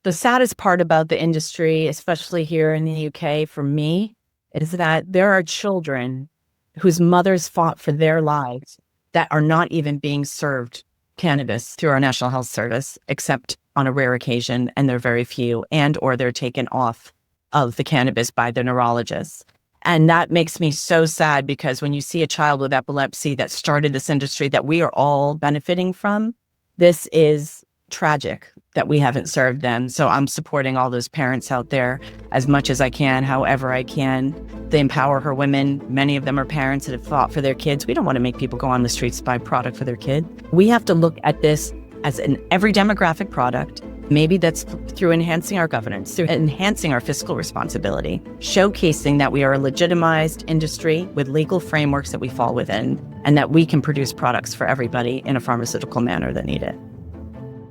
The saddest part about the industry, especially here in the UK for me, is that there are children whose mothers fought for their lives that are not even being served cannabis through our National Health Service, except on a rare occasion, and they're very few, and or they're taken off of the cannabis by the neurologists. And that makes me so sad, because when you see a child with epilepsy that started this industry that we are all benefiting from, this is tragic that we haven't served them. So I'm supporting all those parents out there as much as I can, however I can. The EmpowHer women, many of them are parents that have fought for their kids. We don't want to make people go on the streets to buy product for their kid. We have to look at this as an every demographic product. Maybe that's through enhancing our governance, through enhancing our fiscal responsibility, showcasing that we are a legitimized industry with legal frameworks that we fall within, and that we can produce products for everybody in a pharmaceutical manner that need it.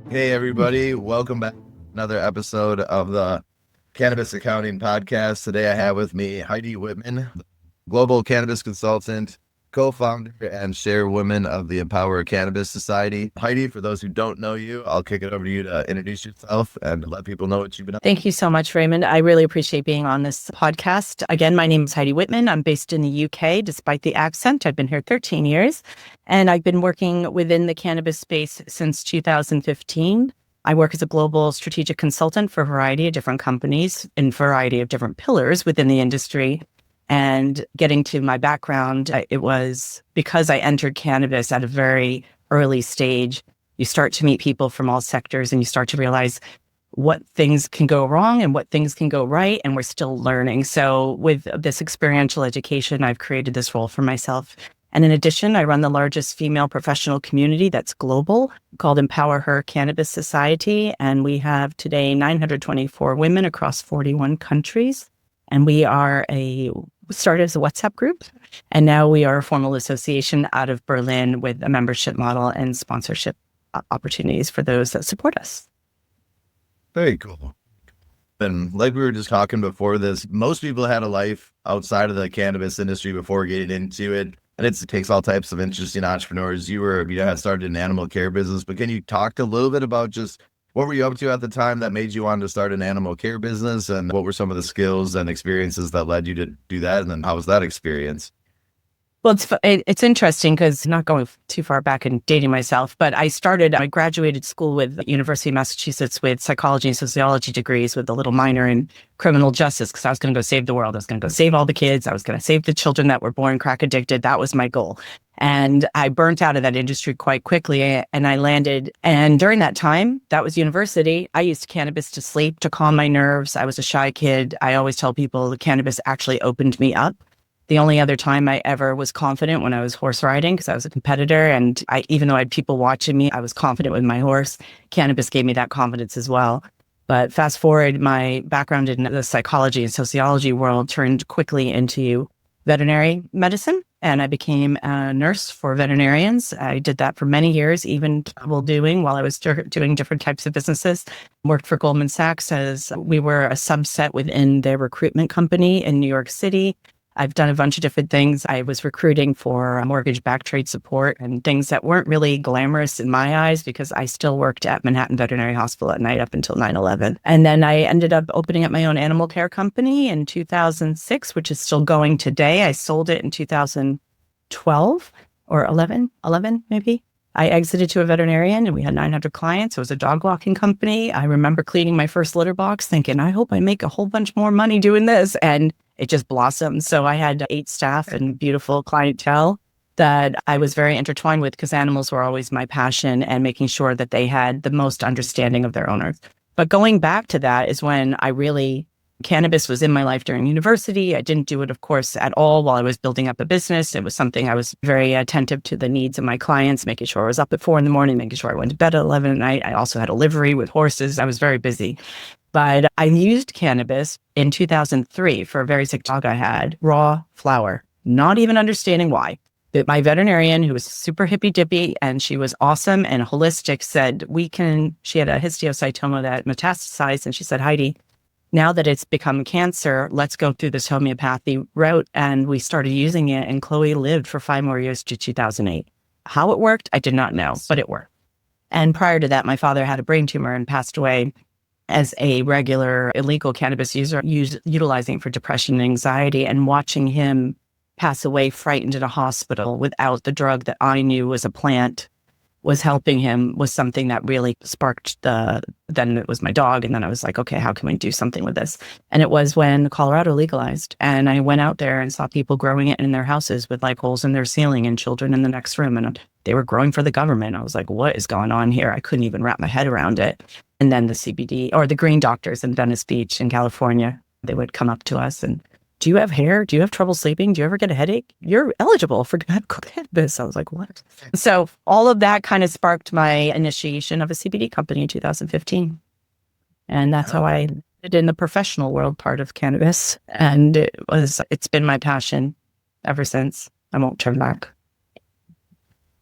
Hey, everybody. Welcome back to another episode of the Cannabis Accounting Podcast. Today I have with me Heidi Whitman, global cannabis consultant, co-founder and chairwoman of the EmpowHer Cannabis Society. Heidi, for those who don't know you, I'll kick it over to you to introduce yourself and let people know what you've been up to. Thank you so much, Raymond. I really appreciate being on this podcast. Again, my name is Heidi Whitman. I'm based in the UK, despite the accent. I've been here 13 years, and I've been working within the cannabis space since 2015. I work as a global strategic consultant for a variety of different companies in a variety of different pillars within the industry. And getting to my background, it was because I entered cannabis at a very early stage. You start to meet people from all sectors, and you start to realize what things can go wrong and what things can go right, and we're still learning. So with this experiential education, I've created this role for myself. And in addition, I run the largest female professional community that's global, called EmpowHer Cannabis Society. And we have today 924 women across 41 countries. And we started as a WhatsApp group, and now we are a formal association out of Berlin with a membership model and sponsorship opportunities for those that support us. Very cool. And like we were just talking before this, most people had a life outside of the cannabis industry before getting into it. And it takes all types of interesting entrepreneurs. You had started an animal care business, but can you talk a little bit about just what were you up to at the time that made you want to start an animal care business? And what were some of the skills and experiences that led you to do that? And then how was that experience? Well, it's interesting because, not going too far back and dating myself, but I graduated school with University of Massachusetts with psychology and sociology degrees with a little minor in criminal justice, because I was going to go save the world. I was going to go save all the kids. I was going to save the children that were born crack addicted. That was my goal. And I burnt out of that industry quite quickly, and I landed. And during that time, that was university, I used cannabis to sleep, to calm my nerves. I was a shy kid. I always tell people the cannabis actually opened me up. The only other time I ever was confident when I was horse riding, because I was a competitor. And even though I had people watching me, I was confident with my horse. Cannabis gave me that confidence as well. But fast forward, my background in the psychology and sociology world turned quickly into veterinary medicine. And I became a nurse for veterinarians. I did that for many years, even double doing while I was doing different types of businesses. Worked for Goldman Sachs as we were a subset within their recruitment company in New York City. I've done a bunch of different things. I was recruiting for mortgage-backed trade support and things that weren't really glamorous in my eyes, because I still worked at Manhattan Veterinary Hospital at night up until 9/11. And then I ended up opening up my own animal care company in 2006, which is still going today. I sold it in 2012 or 11 maybe. I exited to a veterinarian, and we had 900 clients. It was a dog walking company. I remember cleaning my first litter box thinking, I hope I make a whole bunch more money doing this. And it just blossomed. So I had 8 staff and beautiful clientele that I was very intertwined with, because animals were always my passion, and making sure that they had the most understanding of their owners. But going back to that is when cannabis was in my life during university. I didn't do it, of course, at all while I was building up a business. It was something I was very attentive to the needs of my clients, making sure I was up at 4 a.m, making sure I went to bed at 11 at night. I also had a livery with horses. I was very busy. But I used cannabis in 2003 for a very sick dog I had, raw flower, not even understanding why. But my veterinarian, who was super hippy-dippy, and she was awesome and holistic, said, she had a histiocytoma that metastasized, and she said, Heidi, now that it's become cancer, let's go through this homeopathy route. And we started using it, and Chloe lived for 5 more years to 2008. How it worked, I did not know, but it worked. And prior to that, my father had a brain tumor and passed away as a regular illegal cannabis user, utilizing it for depression and anxiety, and watching him pass away frightened in a hospital without the drug that I knew was a plant was helping him was something that really sparked then it was my dog. And then I was like, okay, how can we do something with this? And it was when Colorado legalized. And I went out there and saw people growing it in their houses with like holes in their ceiling and children in the next room. And they were growing for the government. I was like, what is going on here? I couldn't even wrap my head around it. And then the CBD or the green doctors in Venice Beach in California, they would come up to us and, do you have hair? Do you have trouble sleeping? Do you ever get a headache? You're eligible for medical cannabis. I was like, what? So all of that kind of sparked my initiation of a CBD company in 2015. And that's how I did in the professional world part of cannabis. And it's been my passion ever since. I won't turn back.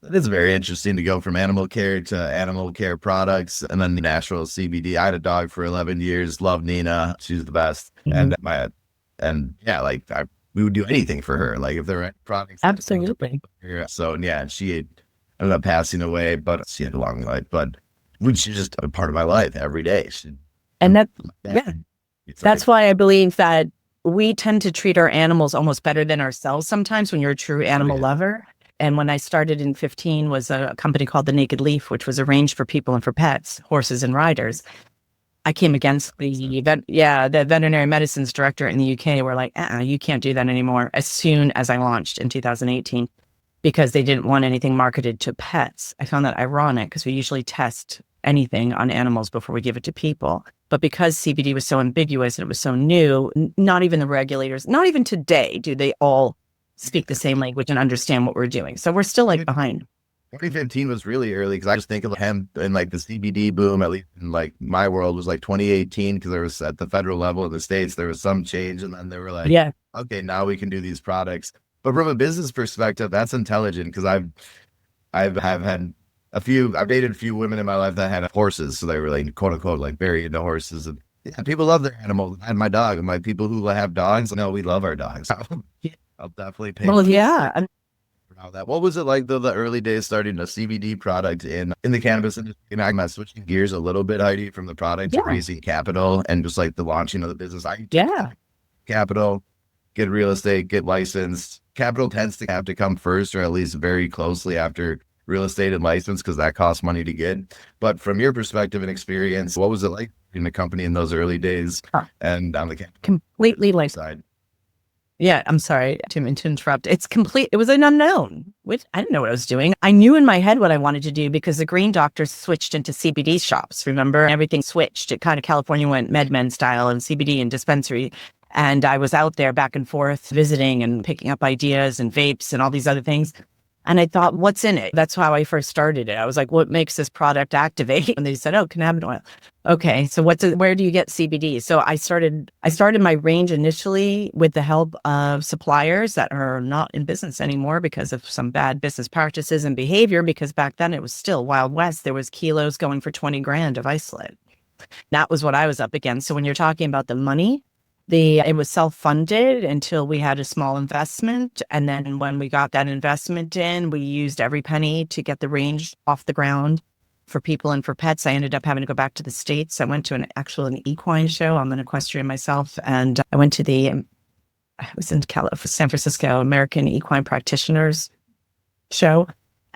It is very interesting to go from animal care to animal care products and then the natural CBD. I had a dog for 11 years, loved Nina. She's the best. Mm-hmm. And yeah, like we would do anything for her. Like if there were products. Absolutely. So yeah, she ended up passing away, but she had a long life, but she's just a part of my life every day. That's why I believe that we tend to treat our animals almost better than ourselves sometimes when you're a true animal lover. And when I started in 15 was a company called The Naked Leaf, which was arranged for people and for pets, horses and riders. I came against the veterinary medicines director in the UK were like, you can't do that anymore as soon as I launched in 2018 because they didn't want anything marketed to pets. I found that ironic because we usually test anything on animals before we give it to people. But because CBD was so ambiguous and it was so new, not even the regulators, not even today, do they all speak the same language and understand what we're doing. So we're still like behind. 2015 was really early because I just think of hemp and like the CBD boom, at least in like my world, was like 2018 because there was at the federal level in the States, there was some change and then they were like, okay, now we can do these products. But from a business perspective, that's intelligent because I've dated a few women in my life that had horses. So they were like, quote unquote, like very into horses. And yeah, people love their animals. I had my dog and my people who have dogs, no, we love our dogs. I'll definitely pay. Well, yeah. That. What was it like the early days starting a CBD product in the cannabis industry? And I'm switching gears a little bit, Heidi, from the product to raising capital and just like the launching of the business. Capital, get real estate, get licensed. Capital tends to have to come first, or at least very closely after real estate and license, because that costs money to get. But from your perspective and experience, what was it like in the company in those early days and on the completely like side? Yeah, I'm sorry to interrupt. It was an unknown. I didn't know what I was doing. I knew in my head what I wanted to do because the green doctors switched into CBD shops. Remember, everything switched. It kind of California went MedMen style and CBD and dispensary. And I was out there back and forth visiting and picking up ideas and vapes and all these other things. And I thought, what's in it? That's how I first started it. I was like, what makes this product activate? And they said, cannabinoid oil. Okay, so where do you get CBD? So I started my range initially with the help of suppliers that are not in business anymore because of some bad business practices and behavior, because back then it was still Wild West. There was kilos going for 20 grand of isolate. That was what I was up against. So when you're talking about the money, it was self-funded until we had a small investment. And then when we got that investment in, we used every penny to get the range off the ground for people and for pets. I ended up having to go back to the States. I went to an equine show. I'm an equestrian myself. And I went to I was in San Francisco, American Equine Practitioners show.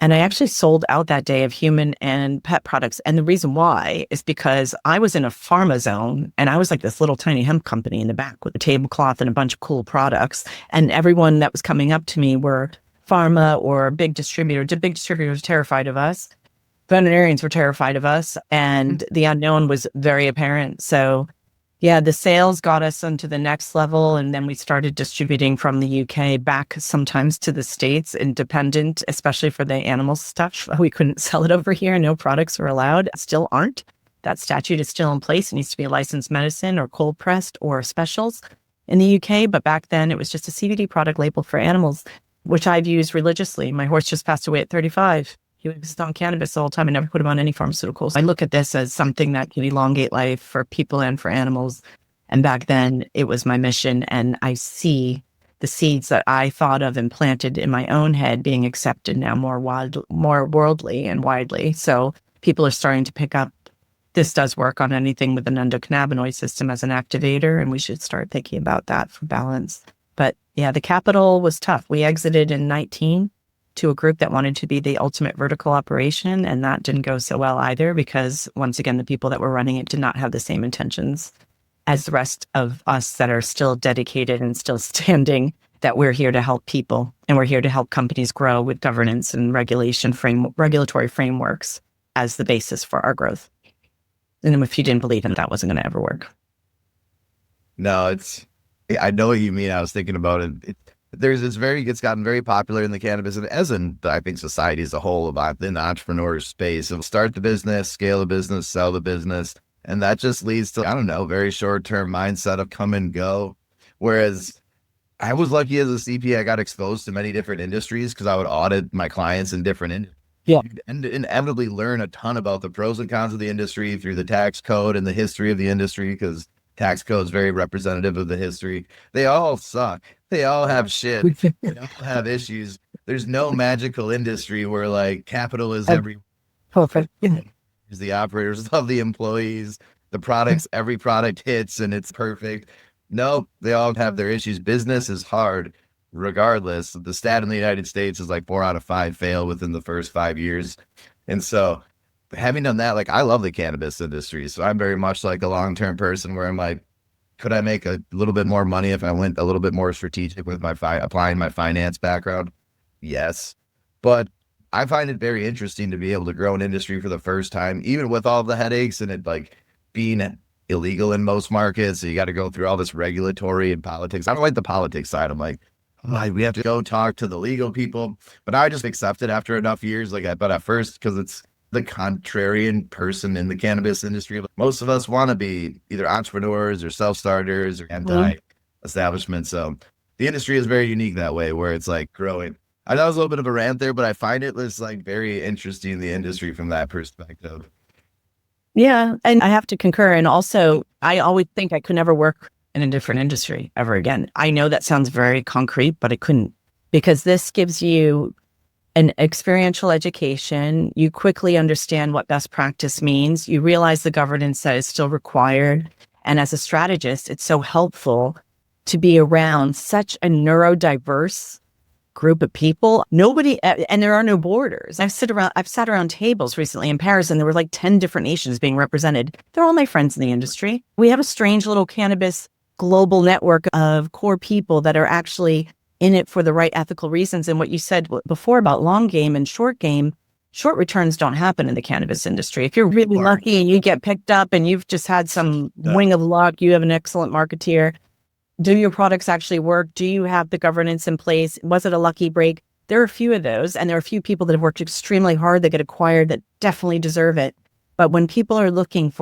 And I actually sold out that day of human and pet products. And the reason why is because I was in a pharma zone and I was like this little tiny hemp company in the back with a tablecloth and a bunch of cool products. And everyone that was coming up to me were pharma or big distributors. The big distributors were terrified of us. Veterinarians were terrified of us. And the unknown was very apparent. So yeah, the sales got us onto the next level. And then we started distributing from the UK back sometimes to the States, independent, especially for the animal stuff. We couldn't sell it over here. No products were allowed. Still aren't. That statute is still in place. It needs to be a licensed medicine or cold pressed or specials in the UK. But back then it was just a CBD product label for animals, which I've used religiously. My horse just passed away at 35. He was on cannabis the whole time. I never put him on any pharmaceuticals. I look at this as something that can elongate life for people and for animals. And back then it was my mission. And I see the seeds that I thought of and planted in my own head being accepted now more worldly and widely. So people are starting to pick up this does work on anything with an endocannabinoid system as an activator, and we should start thinking about that for balance. But yeah, the capital was tough. We exited in 19 to a group that wanted to be the ultimate vertical operation, and that didn't go so well either because, once again, the people that were running it did not have the same intentions as the rest of us that are still dedicated and still standing, that we're here to help people and we're here to help companies grow with governance and regulatory frameworks as the basis for our growth. And if you didn't believe in it, that wasn't going to ever work. No, I know what you mean. I was thinking about it. It's gotten very popular in the cannabis and as in, I think, society as a whole, about in the entrepreneur space of start the business, scale the business, sell the business. And that just leads to, I don't know, very short-term mindset of come and go. Whereas I was lucky as a CPA, I got exposed to many different industries because I would audit my clients in different industries. Yeah. And inevitably learn a ton about the pros and cons of the industry through the tax code and the history of the industry, because tax code is very representative of the history. They all suck. They all have shit. They all have issues. There's no magical industry where like capital is every Perfect. Yeah. the operators love the employees, the products, every product hits and it's perfect. No, they all have their issues. Business is hard. Regardless, the stat in the United States is like 4 out of 5 fail within the first 5 years. And so having done that, like I love the cannabis industry. So I'm very much like a long-term person where I'm like, could I make a little bit more money if I went a little bit more strategic with my applying my finance background? Yes. But I find it very interesting to be able to grow an industry for the first time, even with all the headaches and it like being illegal in most markets. So you got to go through all this regulatory and politics. I don't like the politics side. I'm like, we have to go talk to the legal people, but I just accept it after enough years. But at first, because it's the contrarian person in the cannabis industry, most of us want to be either entrepreneurs or self-starters or anti-establishment. So the industry is very unique that way, where it's like growing. I know it was a little bit of a rant there, but I find it was like very interesting, the industry from that perspective. Yeah. And I have to concur. And also, I always think I could never work in a different industry ever again. I know that sounds very concrete, but I couldn't, because this gives you an experiential education. You quickly understand what best practice means. You realize the governance that is still required. And as a strategist, it's so helpful to be around such a neurodiverse group of people. And there are no borders. I've sat around tables recently in Paris, and there were like 10 different nations being represented. They're all my friends in the industry. We have a strange little cannabis global network of core people that are actually in it for the right ethical reasons. And what you said before about long game and short game, short returns don't happen in the cannabis industry. If you're really lucky and you get picked up and you've just had some wing of luck, you have an excellent marketeer. Do your products actually work? Do you have the governance in place? Was it a lucky break? There are a few of those, and there are a few people that have worked extremely hard that get acquired that definitely deserve it. But when people are looking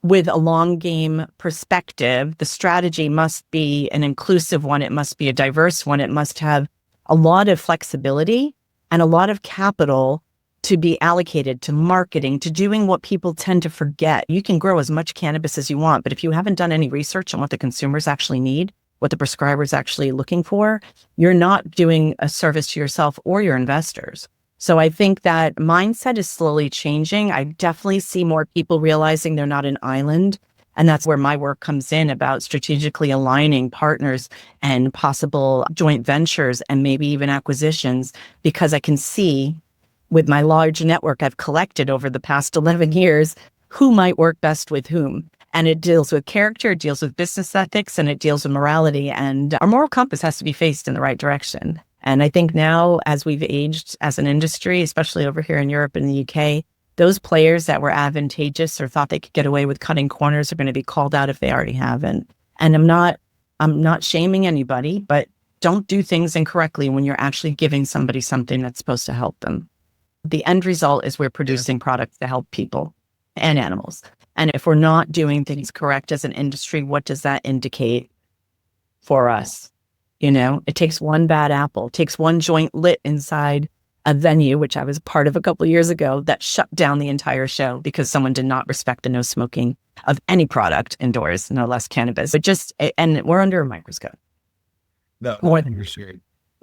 with a long game perspective, the strategy must be an inclusive one. It must be a diverse one. It must have a lot of flexibility and a lot of capital to be allocated to marketing, to doing what people tend to forget. You can grow as much cannabis as you want, but if you haven't done any research on what the consumers actually need, what the prescriber's actually looking for, you're not doing a service to yourself or your investors. So I think that mindset is slowly changing. I definitely see more people realizing they're not an island. And that's where my work comes in, about strategically aligning partners and possible joint ventures and maybe even acquisitions, because I can see with my large network I've collected over the past 11 years, who might work best with whom. And it deals with character, it deals with business ethics, and it deals with morality. And our moral compass has to be faced in the right direction. And I think now, as we've aged as an industry, especially over here in Europe and the UK, those players that were advantageous or thought they could get away with cutting corners are going to be called out if they already haven't. And I'm not shaming anybody, but don't do things incorrectly when you're actually giving somebody something that's supposed to help them. The end result is we're producing products to help people and animals. And if we're not doing things correct as an industry, what does that indicate for us? You know, it takes one bad apple, it takes one joint lit inside a venue, which I was part of a couple of years ago, that shut down the entire show because someone did not respect the no smoking of any product indoors, no less cannabis. But and we're under a microscope. No, more than you're sure.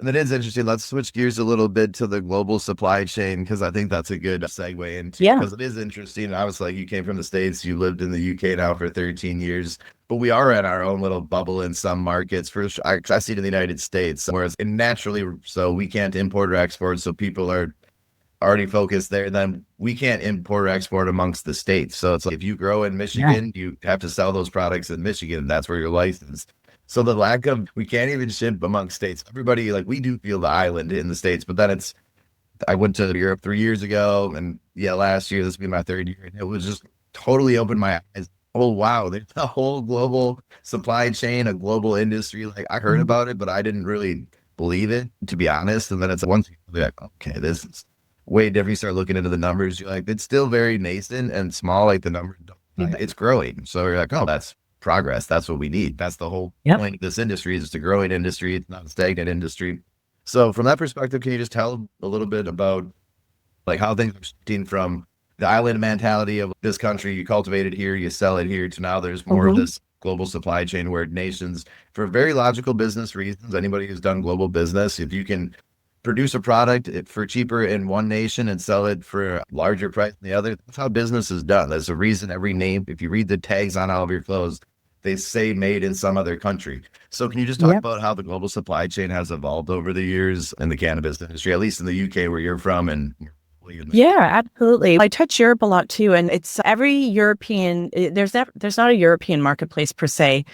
And it is interesting. Let's switch gears a little bit to the global supply chain, because I think that's a good segue into, because it is interesting. I was like, you came from the States, you lived in the UK now for 13 years, but we are in our own little bubble in some markets. For I see it in the United States, whereas naturally, so we can't import or export. So people are already focused there, then we can't import or export amongst the states. So it's like, if you grow in Michigan, you have to sell those products in Michigan. That's where you're licensed. So the lack of, we can't even ship among states. Everybody, like, we do feel the island in the States, but then I went to Europe 3 years ago, and last year, this will be my third year, and it was just totally opened my eyes. Oh, wow, there's a whole global supply chain, a global industry. Like, I heard about it, but I didn't really believe it, to be honest. And then it's once you're like, okay, this is way different. You start looking into the numbers, you're like, it's still very nascent and small, like the numbers, it's growing. So you're like, oh, that's progress. That's what we need. That's the whole point of this industry, is it's a growing industry. It's not a stagnant industry. So from that perspective, can you just tell a little bit about like how things are shifting from the island mentality of this country, you cultivate it here, you sell it here, to now there's more of this global supply chain where nations, for very logical business reasons, anybody who's done global business, if you can produce a product for cheaper in one nation and sell it for a larger price in the other, that's how business is done. There's a reason every name, if you read the tags on all of your clothes, they say made in some other country. So can you just talk about how the global supply chain has evolved over the years in the cannabis industry, at least in the UK where you're from? And yeah, absolutely. I touch Europe a lot too. And it's every European, there's not a European marketplace per se.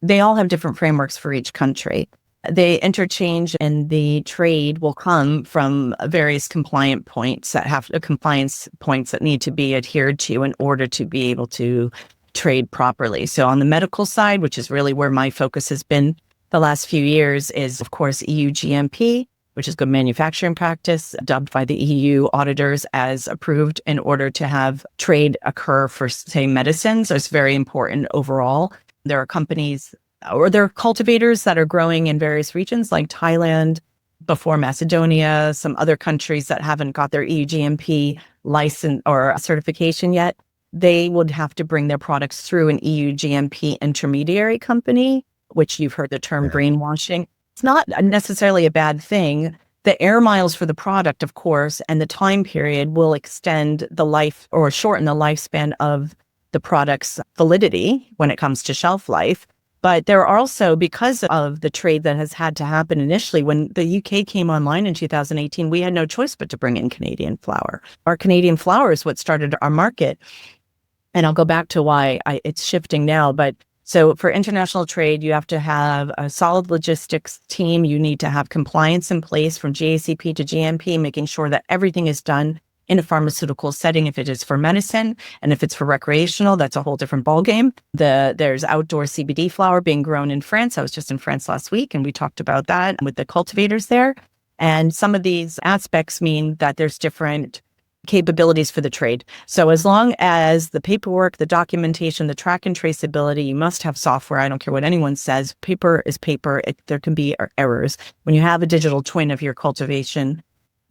They all have different frameworks for each country. They interchange, and the trade will come from various compliance points that need to be adhered to in order to be able to trade properly. So on the medical side, which is really where my focus has been the last few years, is of course EU-GMP, which is good manufacturing practice, dubbed by the EU auditors as approved in order to have trade occur for, say, medicines. So it's very important overall. There are companies or there are cultivators that are growing in various regions like Thailand, before Macedonia, some other countries that haven't got their EU-GMP license or certification yet. They would have to bring their products through an EU-GMP intermediary company, which you've heard the term greenwashing. It's not necessarily a bad thing. The air miles for the product, of course, and the time period will extend the life or shorten the lifespan of the product's validity when it comes to shelf life. But there are also, because of the trade that has had to happen initially, when the UK came online in 2018, we had no choice but to bring in Canadian flower. Our Canadian flower is what started our market. And I'll go back to why it's shifting now. But so for international trade, you have to have a solid logistics team. You need to have compliance in place from GACP to GMP, making sure that everything is done in a pharmaceutical setting. If it is for medicine, and if it's for recreational, that's a whole different ballgame. There's outdoor CBD flower being grown in France. I was just in France last week, and we talked about that with the cultivators there. And some of these aspects mean that there's different capabilities for the trade. So as long as the paperwork, the documentation, the track and traceability, you must have software. I don't care what anyone says. Paper is paper. There can be errors. When you have a digital twin of your cultivation,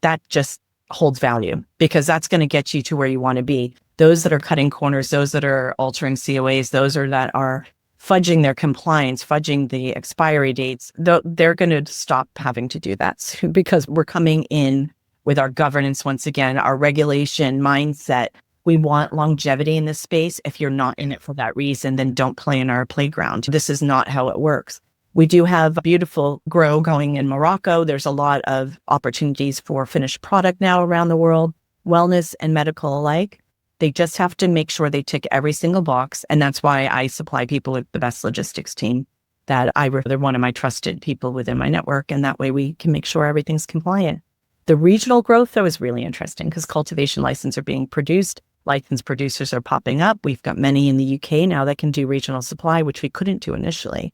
that just holds value, because that's going to get you to where you want to be. Those that are cutting corners, those that are altering COAs, that are fudging their compliance, fudging the expiry dates, they're going to stop having to do that, because we're coming in with our governance once again, our regulation mindset. We want longevity in this space. If you're not in it for that reason, then don't play in our playground. This is not how it works. We do have a beautiful grow going in Morocco. There's a lot of opportunities for finished product now around the world, wellness and medical alike. They just have to make sure they tick every single box. And that's why I supply people with the best logistics team they're one of my trusted people within my network. And that way we can make sure everything's compliant. The regional growth, though, is really interesting, because cultivation licenses are being produced. Licensed producers are popping up. We've got many in the UK now that can do regional supply, which we couldn't do initially.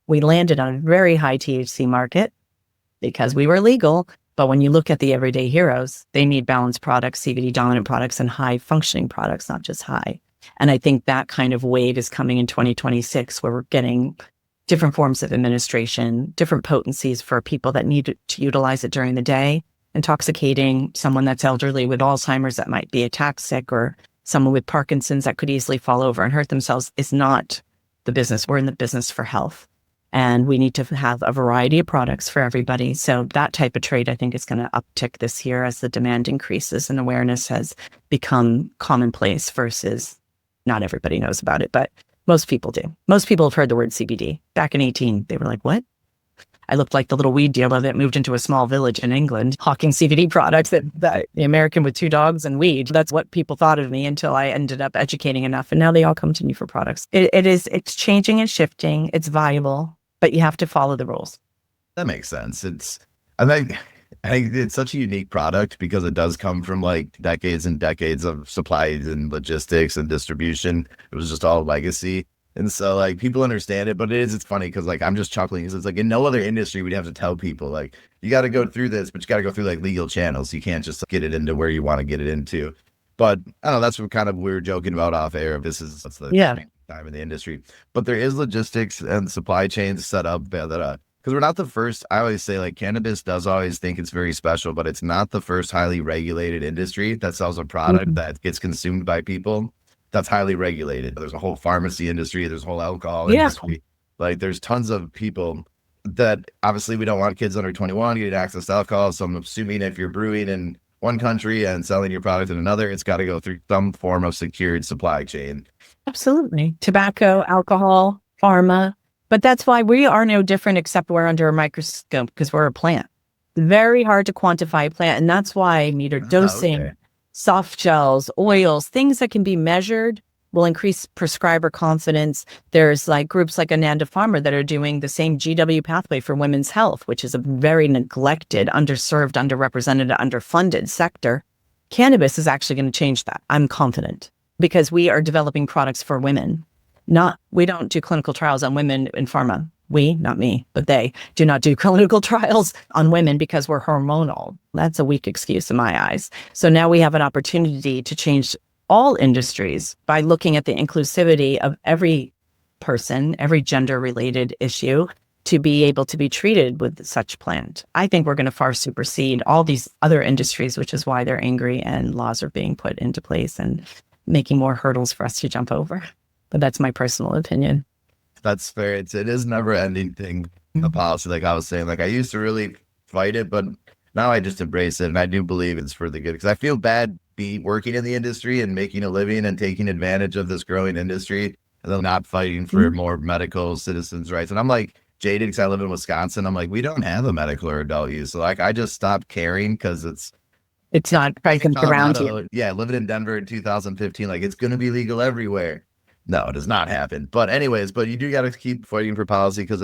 We landed on a very high THC market because we were legal. But when you look at the everyday heroes, they need balanced products, CBD dominant products, and high functioning products, not just high. And I think that kind of wave is coming in 2026, where we're getting different forms of administration, different potencies for people that need to utilize it during the day. Intoxicating someone that's elderly with Alzheimer's that might be attack sick, or someone with Parkinson's that could easily fall over and hurt themselves, is not the business. We're in the business for health. And we need to have a variety of products for everybody. So that type of trade, I think, is going to uptick this year as the demand increases and awareness has become commonplace versus not everybody knows about it, but most people do. Most people have heard the word CBD. Back in 18, they were like, what? I looked like the little weed dealer that moved into a small village in England, hawking CBD products, that the American with 2 dogs and weed. That's what people thought of me until I ended up educating enough. And now they all come to me for products. It's changing and shifting. It's viable, but you have to follow the rules. That makes sense. I think it's such a unique product because it does come from like decades and decades of supplies and logistics and distribution. It was just all legacy. And so like people understand it, but it's funny because like I'm just chuckling because it's like in no other industry we'd have to tell people like you got to go through this, but you got to go through like legal channels. You can't just get it into where you want to get it into. But I don't know, that's what kind of we were joking about off air. That's the time in the industry. But there is logistics and supply chains set up that because we're not the first. I always say like cannabis does always think it's very special, but it's not the first highly regulated industry that sells a product that gets consumed by people. That's highly regulated. There's a whole pharmacy industry. There's a whole alcohol industry. Like there's tons of people that obviously we don't want kids under 21 getting access to alcohol. So I'm assuming if you're brewing in one country and selling your product in another, it's got to go through some form of secured supply chain. Absolutely. Tobacco, alcohol, pharma. But that's why we are no different except we're under a microscope because we're a plant. Very hard to quantify a plant. And that's why metered dosing, soft gels, oils, things that can be measured will increase prescriber confidence. There's like groups like Ananda Pharma that are doing the same GW pathway for women's health, which is a very neglected, underserved, underrepresented, underfunded sector. Cannabis is actually going to change that. I'm confident because we are developing products for women. We don't do clinical trials on women in pharma. We, not me, but they do not do clinical trials on women because we're hormonal. That's a weak excuse in my eyes. So now we have an opportunity to change all industries by looking at the inclusivity of every person, every gender-related issue to be able to be treated with such plant. I think we're going to far supersede all these other industries, which is why they're angry and laws are being put into place and making more hurdles for us to jump over. But that's my personal opinion. That's fair. It is a never ending thing, a policy. Like I was saying, like I used to really fight it, but now I just embrace it. And I do believe it's for the good because I feel bad working in the industry and making a living and taking advantage of this growing industry and then not fighting for more medical citizens' rights. And I'm like jaded because I live in Wisconsin. I'm like, we don't have a medical or adult use. So like I just stopped caring because it's not present around you. Yeah, living in Denver in 2015, like it's going to be legal everywhere. No, it does not happen. But anyways, you do got to keep fighting for policy because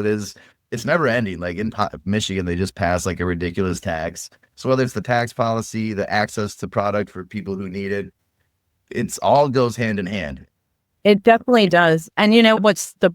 it's never ending. Like in Michigan, they just passed like a ridiculous tax. So whether it's the tax policy, the access to product for people who need it, it's all goes hand in hand. It definitely does. And you know, what's the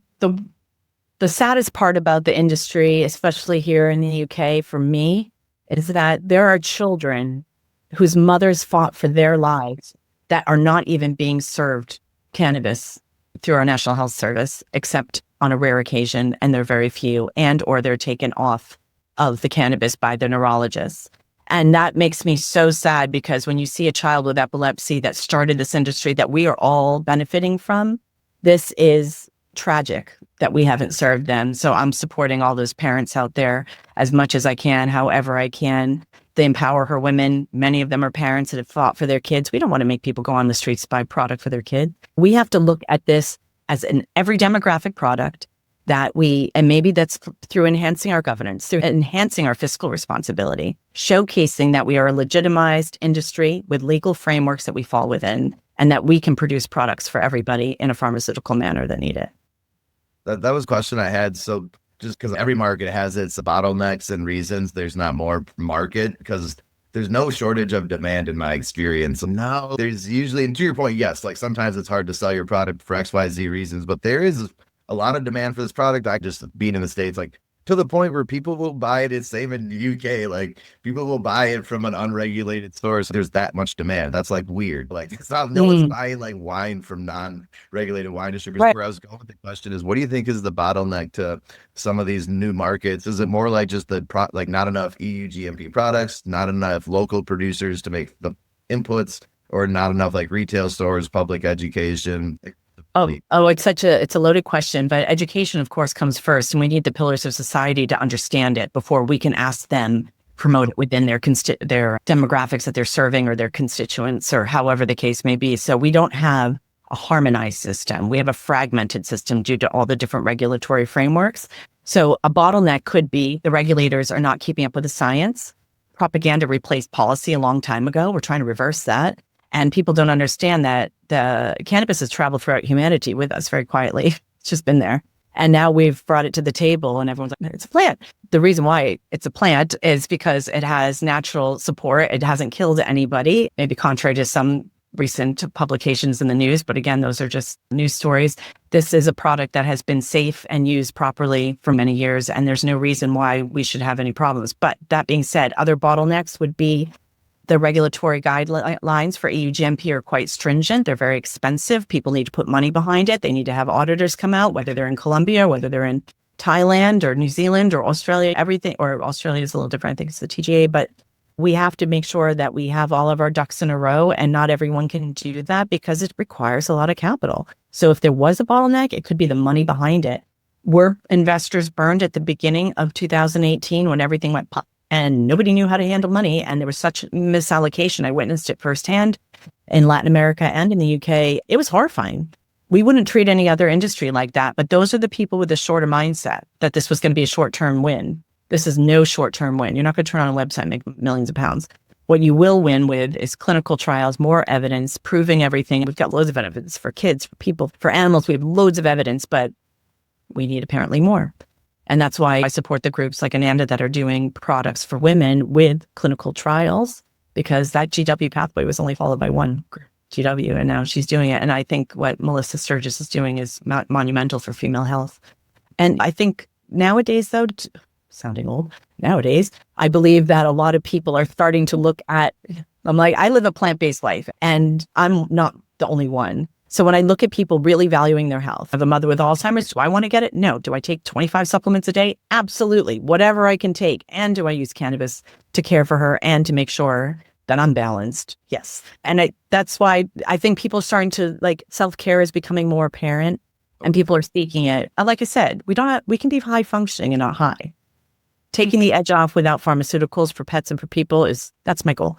saddest part about the industry, especially here in the UK for me, is that there are children whose mothers fought for their lives that are not even being served cannabis through our National Health Service, except on a rare occasion, and they're very few, and or they're taken off of the cannabis by the neurologists. And that makes me so sad because when you see a child with epilepsy that started this industry that we are all benefiting from, this is tragic that we haven't served them. So I'm supporting all those parents out there as much as I can, however I can. The EmpowHer women, many of them are parents that have fought for their kids. We don't want to make people go on the streets to buy product for their kid. We have to look at this as an every demographic product and maybe that's through enhancing our governance, through enhancing our fiscal responsibility, showcasing that we are a legitimized industry with legal frameworks that we fall within and that we can produce products for everybody in a pharmaceutical manner that need it. That was a question I had. So just because every market has its bottlenecks and reasons there's not more market because there's no shortage of demand in my experience. No, there's usually, and to your point, yes, like sometimes it's hard to sell your product for XYZ reasons, but there is a lot of demand for this product. I just being in the States, like to the point where people will buy it. It's same in the UK. Like people will buy it from an unregulated source. There's that much demand. That's like weird. Like it's not, no one's buying like wine from non-regulated wine distributors. Right. Where I was going with the question is, what do you think is the bottleneck to some of these new markets? Is it more like just like not enough EU-GMP products, not enough local producers to make the inputs, or not enough like retail stores, public education? It's a loaded question, but education, of course, comes first. And we need the pillars of society to understand it before we can ask them promote it within their demographics that they're serving or their constituents or however the case may be. So we don't have a harmonized system. We have a fragmented system due to all the different regulatory frameworks. So a bottleneck could be the regulators are not keeping up with the science. Propaganda replaced policy a long time ago. We're trying to reverse that. And people don't understand that the cannabis has traveled throughout humanity with us very quietly. It's just been there. And now we've brought it to the table and everyone's like, it's a plant. The reason why it's a plant is because it has natural support. It hasn't killed anybody, maybe contrary to some recent publications in the news. But again, those are just news stories. This is a product that has been safe and used properly for many years. And there's no reason why we should have any problems. But that being said, other bottlenecks would be the regulatory guidelines for EU-GMP are quite stringent. They're very expensive. People need to put money behind it. They need to have auditors come out, whether they're in Colombia, whether they're in Thailand or New Zealand or Australia, everything, or Australia is a little different. I think it's the TGA, but we have to make sure that we have all of our ducks in a row, and not everyone can do that because it requires a lot of capital. So if there was a bottleneck, it could be the money behind it. Were investors burned at the beginning of 2018 when everything went pop? And nobody knew how to handle money. And there was such misallocation. I witnessed it firsthand in Latin America and in the UK. It was horrifying. We wouldn't treat any other industry like that. But those are the people with a shorter mindset that this was going to be a short-term win. This is no short-term win. You're not going to turn on a website and make millions of pounds. What you will win with is clinical trials, more evidence, proving everything. We've got loads of evidence for kids, for people, for animals. We have loads of evidence, but we need apparently more. And that's why I support the groups like Ananda that are doing products for women with clinical trials, because that GW pathway was only followed by one GW, and now she's doing it. And I think what Melissa Sturgis is doing is monumental for female health. And I think nowadays, though, sounding old, nowadays, I believe that a lot of people are starting to look at, I'm like, I live a plant-based life, and I'm not the only one. So when I look at people really valuing their health, I have a mother with Alzheimer's. Do I want to get it? No. Do I take 25 supplements a day? Absolutely. Whatever I can take. And do I use cannabis to care for her and to make sure that I'm balanced? Yes. And that's why I think people are starting to, like, self-care is becoming more apparent and people are seeking it. Like I said, we can be high functioning and not high. Taking the edge off without pharmaceuticals for pets and for people that's my goal.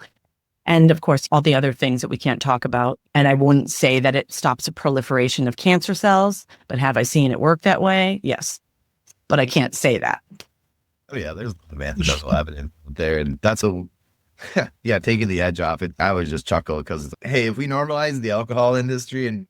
And of course, all the other things that we can't talk about. And I wouldn't say that it stops a proliferation of cancer cells, but have I seen it work that way? Yes. But I can't say that. Oh yeah, there's anecdotal evidence there. And that's taking the edge off it. I would just chuckle because, hey, if we normalize the alcohol industry and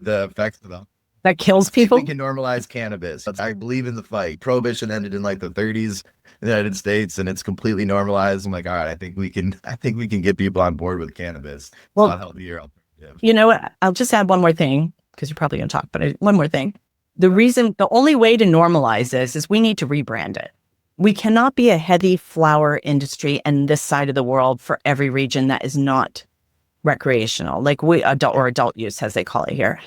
the effects of that kills people, we can normalize cannabis. I believe in the fight. Prohibition ended in like the 30s in the United States, and it's completely normalized. I'm like, all right, I think we can get people on board with cannabis. Well, not healthier alternative. You know what? I'll just add one more thing because you're probably going to talk, but one more thing. The only way to normalize this is we need to rebrand it. We cannot be a heavy flower industry in this side of the world for every region that is not recreational, like adult use, as they call it here.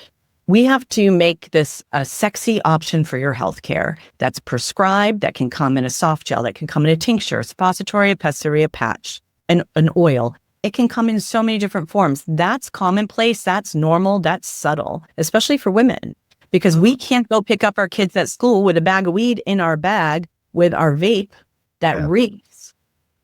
We have to make this a sexy option for your healthcare that's prescribed, that can come in a soft gel, that can come in a tincture, a suppository, a pessary, a patch, an oil. It can come in so many different forms. That's commonplace. That's normal. That's subtle, especially for women, because we can't go pick up our kids at school with a bag of weed in our bag with our vape that reeks.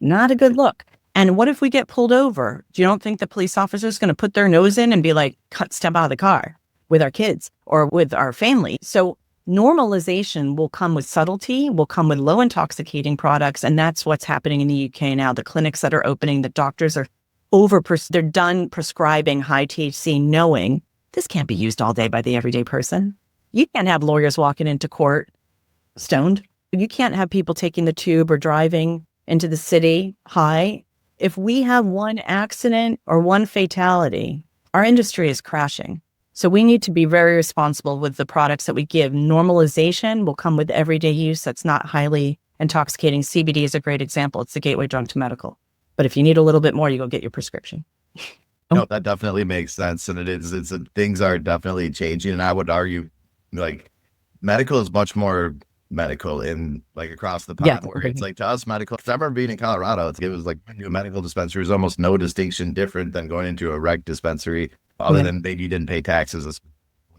Not a good look. And what if we get pulled over? Do you don't think the police officer is going to put their nose in and be like, step out of the car with our kids or with our family? So normalization will come with subtlety, will come with low intoxicating products. And that's what's happening in the UK now. The clinics that are opening, the doctors are they're done prescribing high THC, knowing this can't be used all day by the everyday person. You can't have lawyers walking into court stoned. You can't have people taking the tube or driving into the city high. If we have one accident or one fatality, our industry is crashing. So we need to be very responsible with the products that we give. Normalization will come with everyday use that's not highly intoxicating. CBD is a great example. It's the gateway drug to medical. But if you need a little bit more, you go get your prescription. No, that definitely makes sense. And things are definitely changing. And I would argue, like, medical is much more medical in, like, across the pond. Where it's like, to us, medical, I remember being in Colorado, it was like a medical dispensary is almost no distinction different than going into a rec dispensary, other than maybe you didn't pay taxes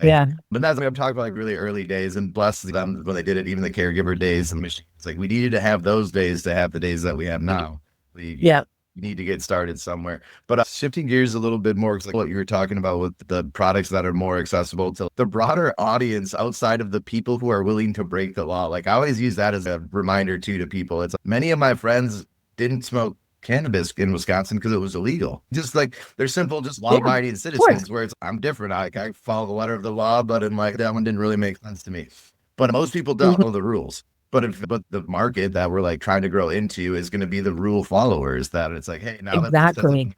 Yeah. But that's like I'm talking about like really early days, and bless them when they did it, even the caregiver days and machines. It's like we needed to have those days to have the days that we have now. We Yeah. need to get started somewhere. But shifting gears a little bit more, like what you were talking about with the products that are more accessible to the broader audience outside of the people who are willing to break the law. Like I always use that as a reminder too to people. It's many of my friends didn't smoke cannabis in Wisconsin because it was illegal. Just like they're simple, just law-abiding citizens. Where it's I'm different. I follow the letter of the law, but in like that one didn't really make sense to me. But most people don't know the rules. But the market that we're like trying to grow into is going to be the rule followers. That it's like, hey, now that this doesn't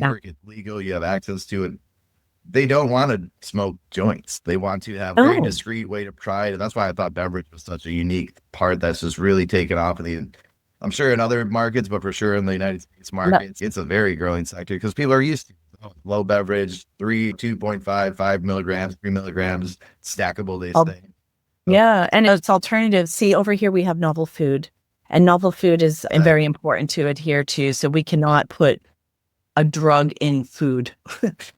work, it's legal, you have access to it. They don't want to smoke joints. They want to have a very discreet way to try it. And that's why I thought beverage was such a unique part that's just really taken off in the. I'm sure in other markets, but for sure in the United States market, it's a very growing sector because people are used to low beverage, 2.5, 5 milligrams, 3 milligrams, stackable, they say. Yeah, and it's alternative. See, over here we have novel food, and novel food is very important to adhere to. So we cannot put a drug in food,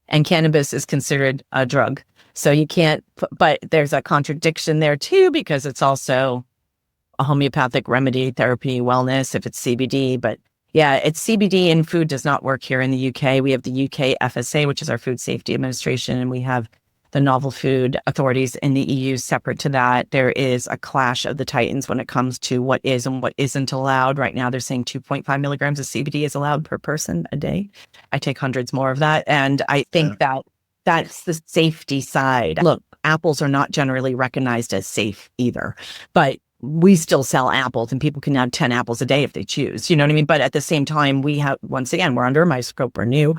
and cannabis is considered a drug. So you can't, but there's a contradiction there too, because it's also a homeopathic remedy, therapy, wellness, if it's CBD. But yeah, it's CBD in food does not work here in the UK. We have the UK FSA, which is our Food Safety Administration, and we have the novel food authorities in the EU separate to that. There is a clash of the titans when it comes to what is and what isn't allowed. Right now, they're saying 2.5 milligrams of CBD is allowed per person a day. I take hundreds more of that. And I think that that's the safety side. Look, apples are not generally recognized as safe either, but we still sell apples and people can have 10 apples a day if they choose. You know what I mean? But at the same time, we have, once again, we're under a microscope, we're new.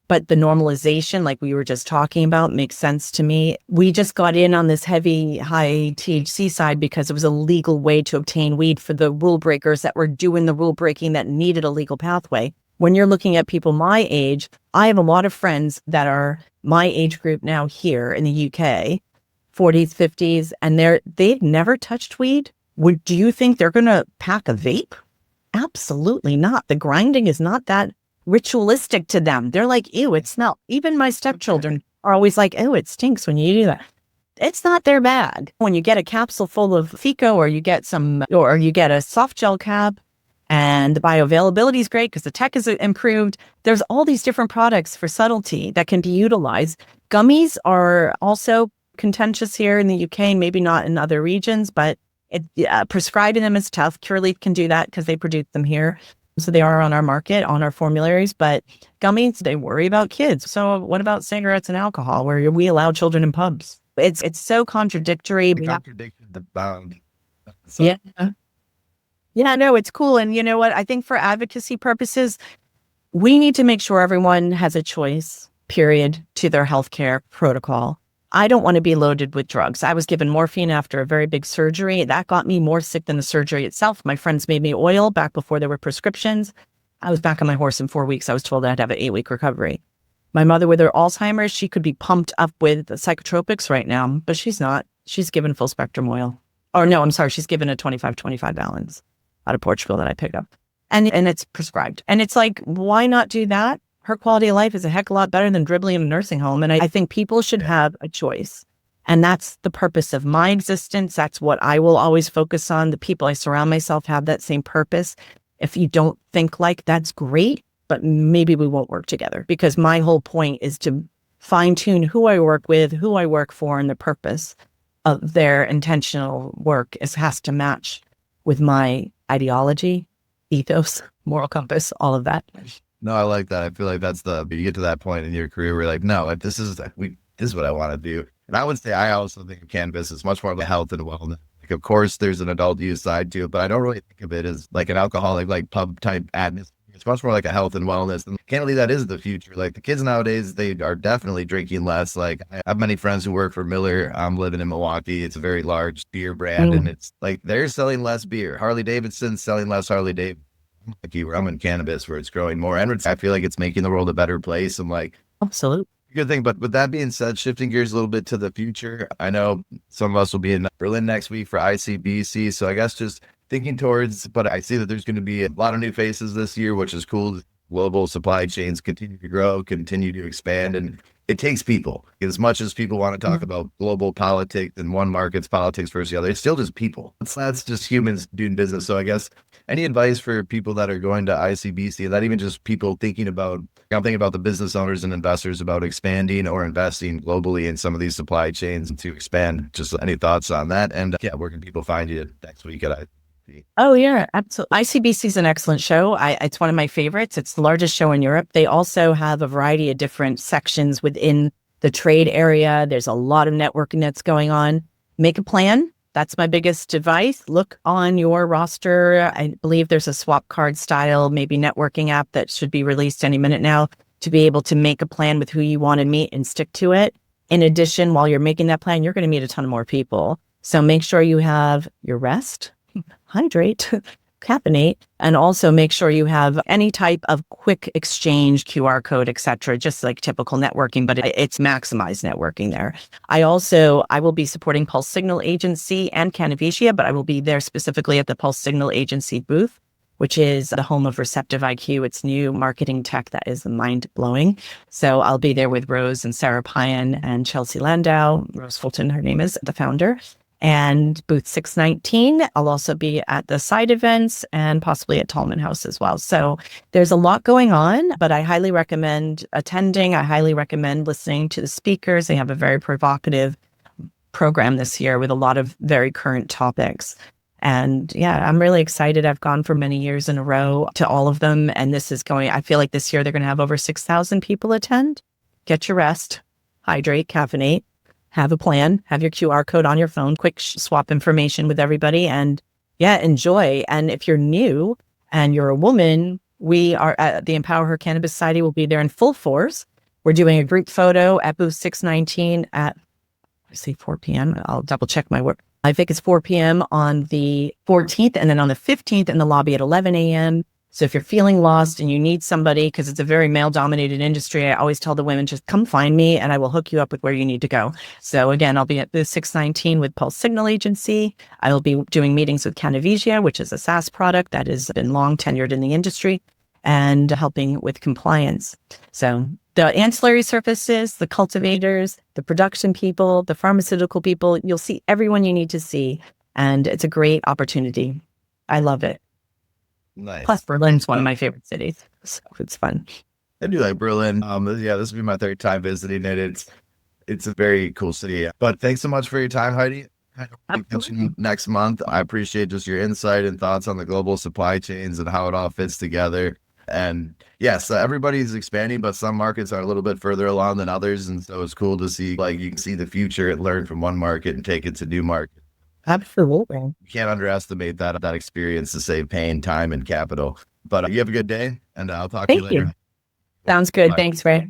But the normalization, like we were just talking about, makes sense to me. We just got in on this heavy, high THC side because it was a legal way to obtain weed for the rule breakers that were doing the rule breaking that needed a legal pathway. When you're looking at people my age, I have a lot of friends that are my age group now here in the UK, 40s, 50s, and they've never touched weed. Do you think they're going to pack a vape? Absolutely not. The grinding is not that ritualistic to them. They're like, ew, it smells. Even my stepchildren are always like, ew, it stinks when you do that. It's not their bag. When you get a capsule full of FICO or you get a soft gel cap and the bioavailability is great because the tech is improved. There's all these different products for subtlety that can be utilized. Gummies are also contentious here in the UK, maybe not in other regions, but prescribing them is tough. Curaleaf can do that because they produce them here. So they are on our market, on our formularies, but gummies, they worry about kids. So what about cigarettes and alcohol where we allow children in pubs? It's so contradictory. The bound. Yeah. Yeah, no, it's cool. And you know what? I think for advocacy purposes, we need to make sure everyone has a choice, period, to their healthcare protocol. I don't want to be loaded with drugs. I was given morphine after a very big surgery. That got me more sick than the surgery itself. My friends made me oil back before there were prescriptions. I was back on my horse in 4 weeks. I was told I'd have an 8-week recovery. My mother with her Alzheimer's, she could be pumped up with psychotropics right now, but she's not. She's given full spectrum oil. Or no, I'm sorry. She's given a 25-25 balance out of Portugal that I picked up. And it's prescribed. And it's like, why not do that? Her quality of life is a heck of a lot better than dribbling in a nursing home. And I think people should have a choice. And that's the purpose of my existence. That's what I will always focus on. The people I surround myself have that same purpose. If you don't think like that's great, but maybe we won't work together because my whole point is to fine tune who I work with, who I work for, and the purpose of their intentional work has to match with my ideology, ethos, moral compass, all of that. No, I like that. I feel like you get to that point in your career where you're like, no, this is what I want to do. And I would say, I also think of cannabis as much more like health and wellness. Like, of course, there's an adult use side to it, but I don't really think of it as like an alcoholic, like pub type atmosphere. It's much more like a health and wellness. And candidly, that is the future. Like the kids nowadays, they are definitely drinking less. Like I have many friends who work for Miller. I'm living in Milwaukee. It's a very large beer brand. And it's like, they're selling less beer. Harley Davidson's selling less Harley Davidson. Like I'm in cannabis where it's growing more. And I feel like it's making the world a better place. I'm like, absolutely. Good thing. But with that being said, shifting gears a little bit to the future, I know some of us will be in Berlin next week for ICBC. So I guess just thinking towards, but I see that there's going to be a lot of new faces this year, which is cool. Global supply chains continue to grow, continue to expand. And it takes people. As much as people want to talk about global politics and one market's politics versus the other, it's still just people. That's just humans doing business. So I guess any advice for people that are going to ICBC, not even just people thinking about, I'm thinking about the business owners and investors about expanding or investing globally in some of these supply chains and to expand. Just any thoughts on that? And yeah, where can people find you next week at ICBC? Oh, yeah, absolutely. ICBC is an excellent show. It's one of my favorites. It's the largest show in Europe. They also have a variety of different sections within the trade area. There's a lot of networking that's going on. Make a plan. That's my biggest advice. Look on your roster. I believe there's a swap card style, maybe networking app that should be released any minute now to be able to make a plan with who you want to meet and stick to it. In addition, while you're making that plan, you're going to meet a ton of more people. So make sure you have your rest, hydrate, caffeinate, and also make sure you have any type of quick exchange, QR code, etc., just like typical networking, but it's maximized networking there. I will be supporting Pulse Signal Agency and Cannabis, but I will be there specifically at the Pulse Signal Agency booth, which is the home of Receptive IQ. It's new marketing tech that is mind-blowing. So I'll be there with Rose and Sarah Pyan and Chelsea Landau. Rose Fulton, her name is, the founder. And booth 619, I'll also be at the side events and possibly at Tallman House as well. So there's a lot going on, but I highly recommend attending. I highly recommend listening to the speakers. They have a very provocative program this year with a lot of very current topics. And yeah, I'm really excited. I've gone for many years in a row to all of them. And I feel like this year they're going to have over 6,000 people attend. Get your rest, hydrate, caffeinate. Have a plan, have your QR code on your phone, quick swap information with everybody, and yeah, enjoy. And if you're new and you're a woman, we are at the EmpowHer Cannabis Society. We'll be there in full force. We're doing a group photo at booth 619 at, I say 4 p.m. I'll double check my work. I think it's 4 p.m. on the 14th, and then on the 15th in the lobby at 11 a.m. So if you're feeling lost and you need somebody, because it's a very male-dominated industry, I always tell the women, just come find me and I will hook you up with where you need to go. So again, I'll be at booth 619 with Pulse Signal Agency. I will be doing meetings with Cannabis, which is a SaaS product that has been long tenured in the industry, and helping with compliance. So the ancillary services, the cultivators, the production people, the pharmaceutical people, you'll see everyone you need to see. And it's a great opportunity. I love it. Nice. Plus, Berlin's one of my favorite cities, so it's fun. I do like Berlin. Yeah, this will be my third time visiting it. It's a very cool city. But thanks so much for your time, Heidi. I hope to catch you next month. I appreciate just your insight and thoughts on the global supply chains and how it all fits together. And yes, everybody's expanding, but some markets are a little bit further along than others. And so it's cool to see, like, you can see the future and learn from one market and take it to new markets. Absolutely. You can't underestimate that experience to save pain, time, and capital. But you have a good day, and I'll talk to you later. Sounds good. Bye. Thanks, Ray.